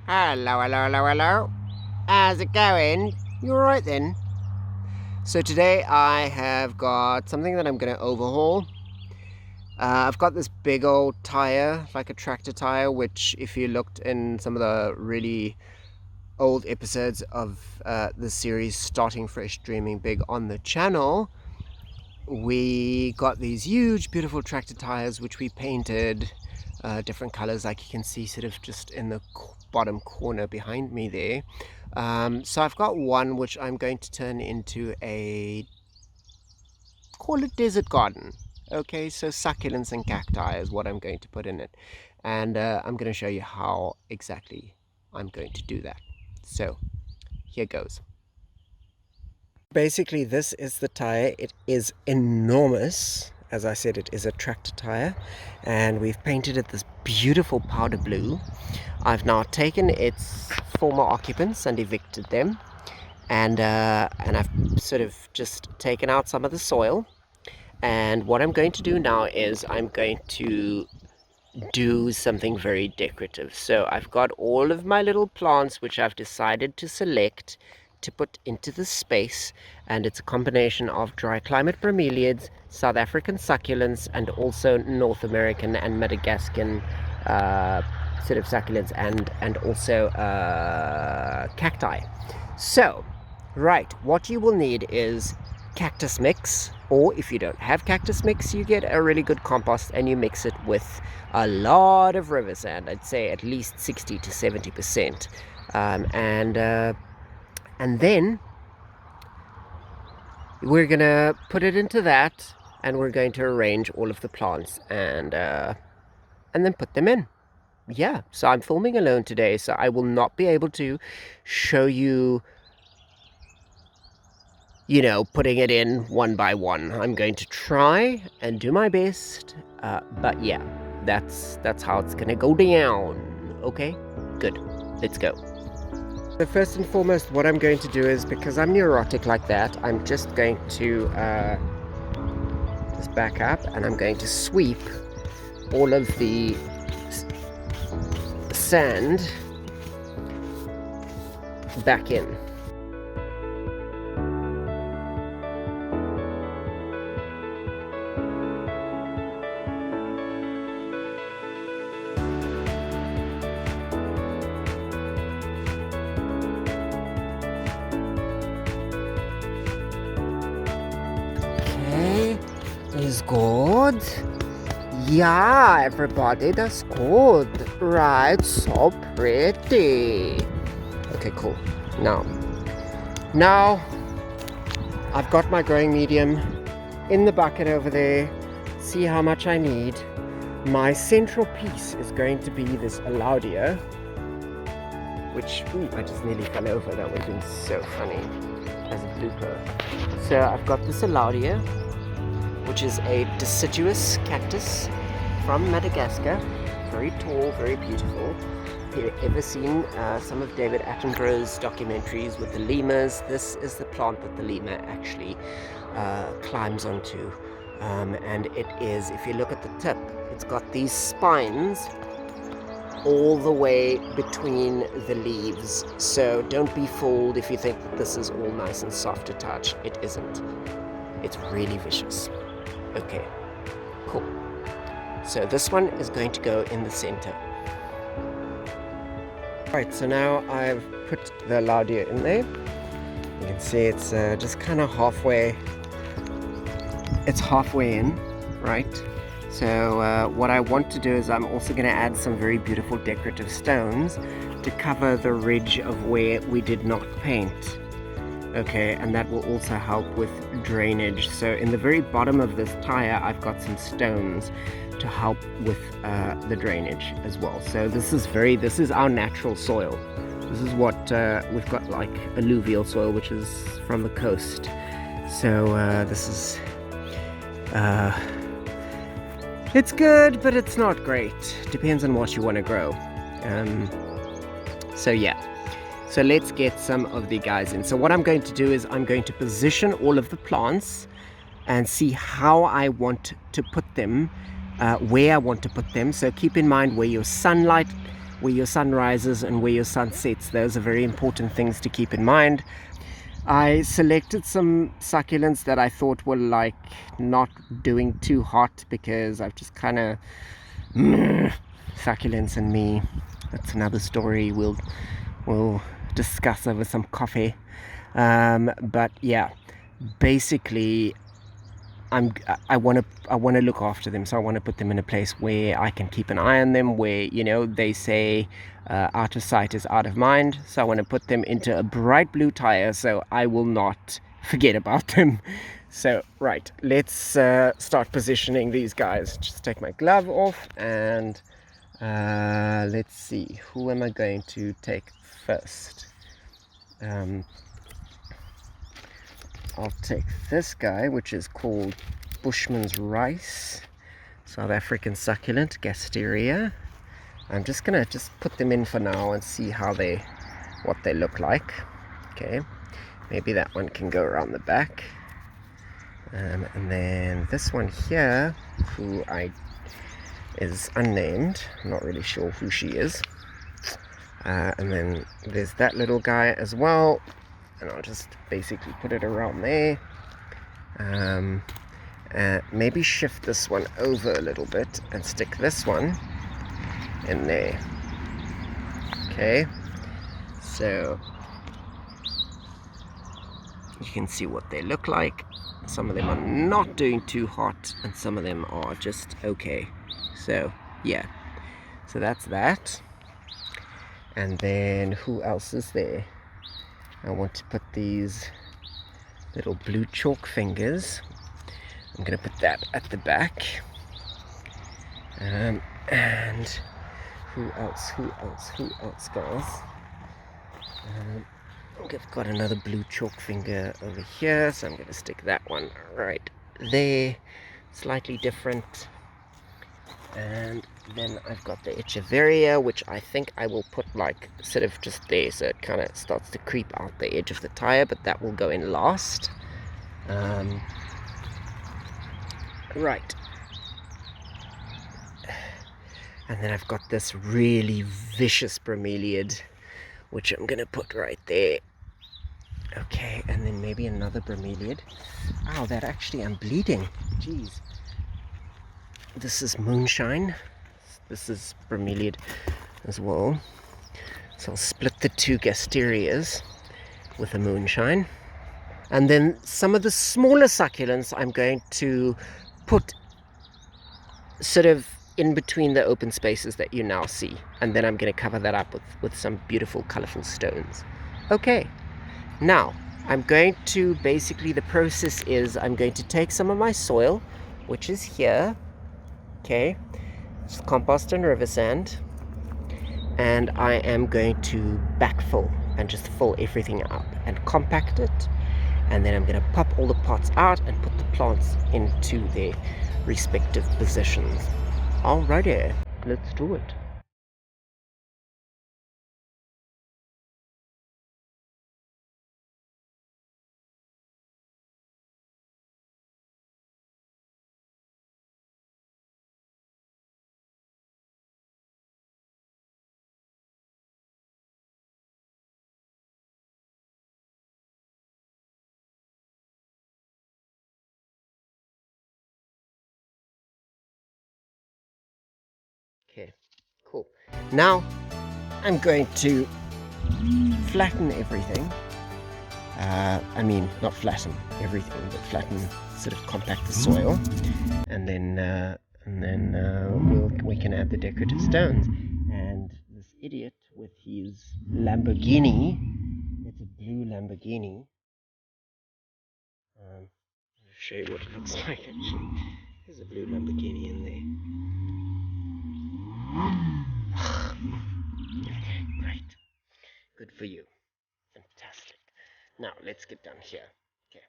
Hello, hello, hello, hello. How's it going? You alright then? So today I have got something that I'm going to overhaul. I've got this big old tire, like a tractor tire, which if you looked in some of the really old episodes of the series Starting Fresh Dreaming Big on the channel, we got these huge beautiful tractor tires which we painted different colors, like you can see sort of just in the bottom corner behind me there. So I've got one which I'm going to turn into call it desert garden. Okay, so succulents and cacti is what I'm going to put in it, and I'm going to show you how exactly I'm going to do that. So here goes. Basically, this is the tire. It is enormous. As I said, it is a tractor tire, and we've painted it this beautiful powder blue. I've now taken its former occupants and evicted them, and I've sort of just taken out some of the soil. And what I'm going to do now is I'm going to do something very decorative. So I've got all of my little plants which I've decided to select to put into the space, and it's a combination of dry climate bromeliads, South African succulents, and also North American and Madagascan sort of succulents, and also cacti. So right, what you will need is cactus mix, or if you don't have cactus mix, you get a really good compost and you mix it with a lot of river sand. I'd say at least 60 to 70%, and then we're gonna put it into that, and we're going to arrange all of the plants and then put them in. Yeah, so I'm filming alone today, so I will not be able to show you, putting it in one by one. I'm going to try and do my best, but yeah, that's how it's gonna go down. Okay, good, let's go. So first and foremost, what I'm going to do is, because I'm neurotic like that, I'm just going to just back up, and I'm going to sweep all of the sand back in. Okay, is good. Yeah, everybody, that's good. Right, so pretty. Okay, cool. Now I've got my growing medium in the bucket over there. See how much I need. My central piece is going to be this Alaudia, which, I just nearly fell over. That would have been so funny as a blooper. So I've got this Alaudia, which is a deciduous cactus from Madagascar. Very tall, very beautiful. If you've ever seen some of David Attenborough's documentaries with the lemurs, this is the plant that the lemur actually climbs onto. And it is, if you look at the tip, it's got these spines all the way between the leaves. So don't be fooled if you think that this is all nice and soft to touch. It isn't. It's really vicious. Okay, cool. So this one is going to go in the center. Alright, so now I've put the Laudia in there. You can see it's just kind of halfway. It's halfway in, right? So what I want to do is I'm also going to add some very beautiful decorative stones to cover the ridge of where we did not paint. Okay, and that will also help with drainage. So in the very bottom of this tire, I've got some stones to help with the drainage as well. So this is our natural soil. This is what we've got, like alluvial soil, which is from the coast. So this is it's good, but it's not great. Depends on what you want to grow. So yeah. So let's get some of the guys in. So what I'm going to do is I'm going to position all of the plants and see how I want to put them, where I want to put them. So keep in mind where your sunlight where your sun rises and where your sun sets. Those are very important things to keep in mind. I selected some succulents that I thought were like not doing too hot, because I've just kind of succulents and me, that's another story we'll discuss over some coffee. But yeah, basically I want to look after them, so I want to put them in a place where I can keep an eye on them, where, you know, they say out of sight is out of mind. So I want to put them into a bright blue tire so I will not forget about them. So right, let's start positioning these guys. Just take my glove off, and let's see, who am I going to take first? I'll take this guy, which is called Bushman's Rice, South African succulent, Gasteria. I'm just gonna put them in for now and see what they look like. Okay, maybe that one can go around the back, and then this one here, who is unnamed, I'm not really sure who she is, and then there's that little guy as well. And I'll just basically put it around there. Maybe shift this one over a little bit and stick this one in there. Okay, so you can see what they look like. Some of them are not doing too hot, and some of them are just okay. So yeah, so that's that. And then who else is there? I want to put these little blue chalk fingers. I'm going to put that at the back. And who else, guys? I've got another blue chalk finger over here, so I'm going to stick that one right there. Slightly different. And then I've got the Echeveria, which I think I will put like sort of just there, so it kind of starts to creep out the edge of the tire, but that will go in last. Right. And then I've got this really vicious bromeliad, which I'm going to put right there. Okay, and then maybe another bromeliad. Ow, that actually, I'm bleeding. Jeez. This is moonshine. This is bromeliad as well. So I'll split the two Gasterias with a moonshine. And then some of the smaller succulents I'm going to put sort of in between the open spaces that you now see. And then I'm going to cover that up with some beautiful colorful stones. Okay, now I'm going to, basically the process is I'm going to take some of my soil, which is here. Okay, it's compost and river sand, and I am going to backfill and just fill everything up and compact it, and then I'm going to pop all the pots out and put the plants into their respective positions. Alrighty, let's do it. Okay, cool. Now I'm going to flatten everything. I mean, not flatten everything, but flatten, sort of compact the soil, and then we can add the decorative stones. And this idiot with his Lamborghini, it's a blue Lamborghini. I'll show you what it looks like actually. There's a blue Lamborghini in there. Great. Good for you. Fantastic. Now let's get down here. Okay.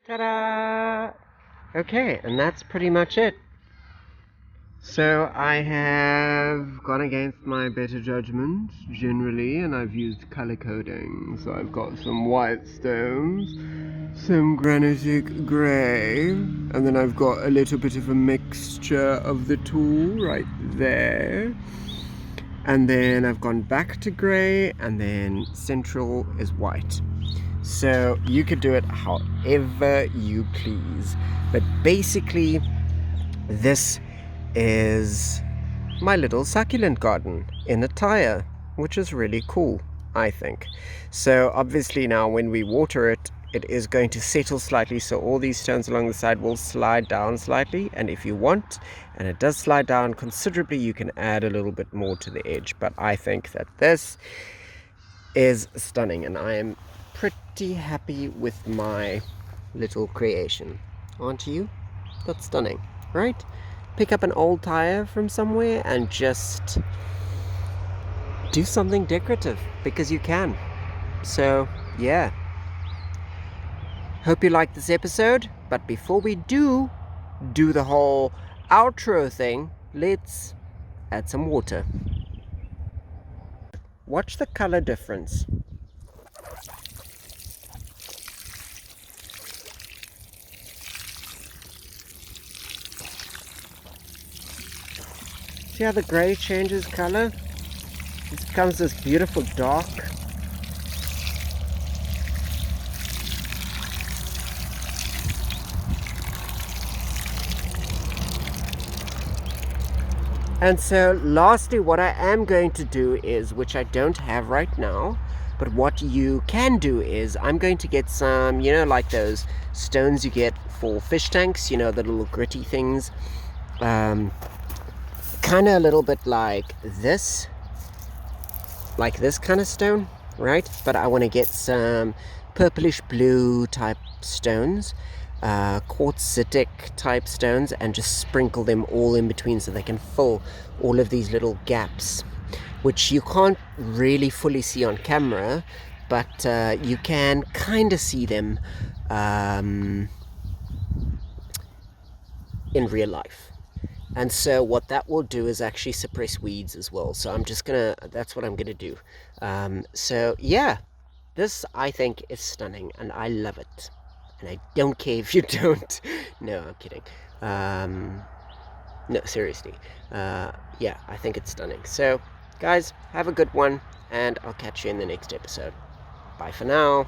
Ta-da! Okay, and that's pretty much it. So I have gone against my better judgment generally, and I've used color coding. So I've got some white stones, some granitic grey, and then I've got a little bit of a mixture of the two right there. And then I've gone back to grey, and then central is white. So you could do it however you please. But basically, this is my little succulent garden in a Tyre, which is really cool, I think. So obviously now when we water it, it is going to settle slightly, so all these stones along the side will slide down slightly, and if you want, and it does slide down considerably, you can add a little bit more to the edge. But I think that this is stunning, and I am pretty happy with my little creation. Aren't you? That's stunning, right? Pick up an old Tyre from somewhere and just do something decorative, because you can. So yeah, hope you liked this episode, but before we do the whole outro thing, let's add some water. Watch the color difference. See how the grey changes color? It becomes this beautiful dark. And so lastly, what I am going to do is, which I don't have right now, but what you can do is, I'm going to get some, you know, like those stones you get for fish tanks, you know, the little gritty things. Kind of a little bit like this kind of stone, right? But I want to get some purplish blue type stones, quartzitic type stones, and just sprinkle them all in between so they can fill all of these little gaps, which you can't really fully see on camera, but you can kind of see them in real life. And so what that will do is actually suppress weeds as well. So that's what I'm gonna do. So yeah, this I think is stunning, and I love it. And I don't care if you don't. No, I'm kidding. No, seriously. Yeah, I think it's stunning. So guys, have a good one, and I'll catch you in the next episode. Bye for now.